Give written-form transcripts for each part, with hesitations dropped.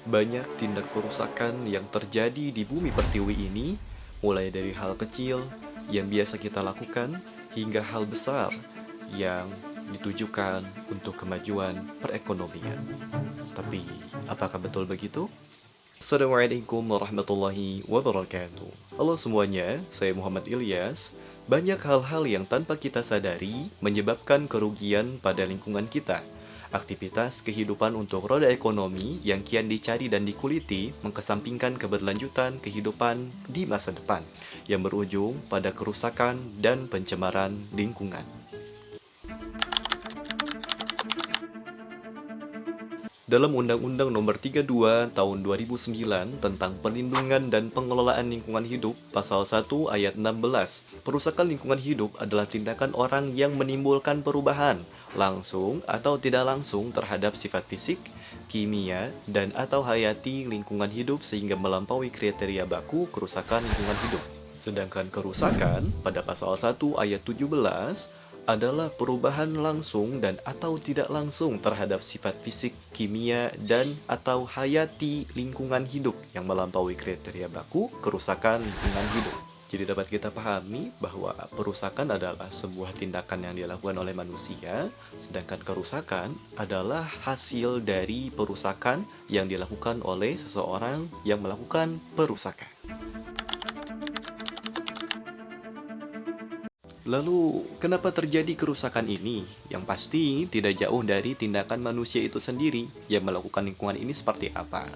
Banyak tindak kerusakan yang terjadi di bumi pertiwi ini, mulai dari hal kecil yang biasa kita lakukan hingga hal besar yang ditujukan untuk kemajuan perekonomian. Tapi, apakah betul begitu? Assalamualaikum warahmatullahi wabarakatuh. Halo semuanya, saya Muhammad Ilyas. Banyak hal-hal yang tanpa kita sadari menyebabkan kerugian pada lingkungan kita. Aktivitas kehidupan untuk roda ekonomi yang kian dicari dan dikuliti mengesampingkan keberlanjutan kehidupan di masa depan yang berujung pada kerusakan dan pencemaran lingkungan. Dalam Undang-Undang Nomor 32 Tahun 2009 tentang Perlindungan dan Pengelolaan Lingkungan Hidup, Pasal 1 Ayat 16, perusakan lingkungan hidup adalah tindakan orang yang menimbulkan perubahan, langsung atau tidak langsung terhadap sifat fisik, kimia, dan atau hayati lingkungan hidup sehingga melampaui kriteria baku kerusakan lingkungan hidup. Sedangkan kerusakan pada pasal 1 ayat 17 adalah perubahan langsung dan atau tidak langsung terhadap sifat fisik, kimia, dan atau hayati lingkungan hidup yang melampaui kriteria baku kerusakan lingkungan hidup. Jadi dapat kita pahami bahwa perusakan adalah sebuah tindakan yang dilakukan oleh manusia, sedangkan kerusakan adalah hasil dari perusakan yang dilakukan oleh seseorang yang melakukan perusakan. Lalu, kenapa terjadi kerusakan ini? Yang pasti, tidak jauh dari tindakan manusia itu sendiri yang melakukan lingkungan ini seperti apa.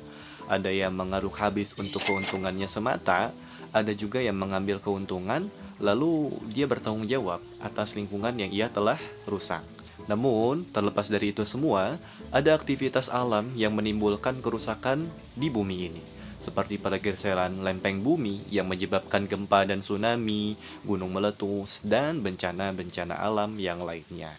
Ada yang mengaruh habis untuk keuntungannya semata, ada juga yang mengambil keuntungan, lalu dia bertanggung jawab atas lingkungan yang ia telah rusak. Namun, terlepas dari itu semua, ada aktivitas alam yang menimbulkan kerusakan di bumi ini seperti pergeseran lempeng bumi yang menyebabkan gempa dan tsunami, gunung meletus, dan bencana-bencana alam yang lainnya.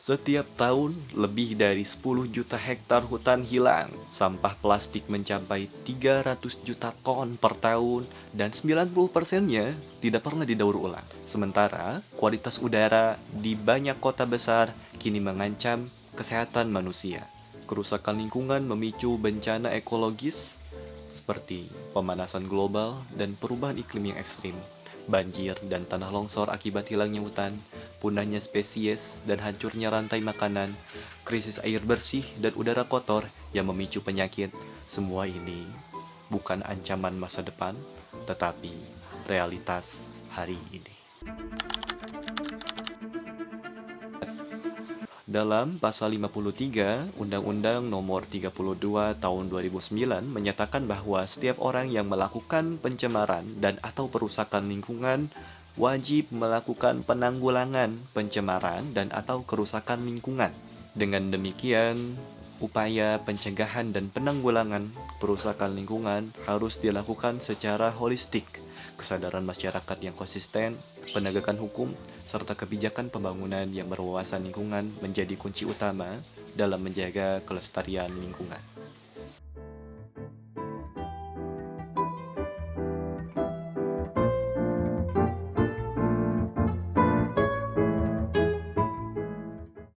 Setiap tahun, lebih dari 10 juta hektar hutan hilang. Sampah plastik mencapai 300 juta ton per tahun dan 90%-nya tidak pernah didaur ulang. Sementara, kualitas udara di banyak kota besar kini mengancam kesehatan manusia. Kerusakan lingkungan memicu bencana ekologis seperti pemanasan global dan perubahan iklim yang ekstrim, banjir dan tanah longsor akibat hilangnya hutan, punahnya spesies dan hancurnya rantai makanan, krisis air bersih dan udara kotor yang memicu penyakit. Semua ini bukan ancaman masa depan, tetapi realitas hari ini. Dalam Pasal 53 Undang-Undang Nomor 32 Tahun 2009 menyatakan bahwa setiap orang yang melakukan pencemaran dan atau perusakan lingkungan wajib melakukan penanggulangan pencemaran dan atau kerusakan lingkungan. Dengan demikian, upaya pencegahan dan penanggulangan perusakan lingkungan harus dilakukan secara holistik. Kesadaran masyarakat yang konsisten, penegakan hukum, serta kebijakan pembangunan yang berwawasan lingkungan menjadi kunci utama dalam menjaga kelestarian lingkungan.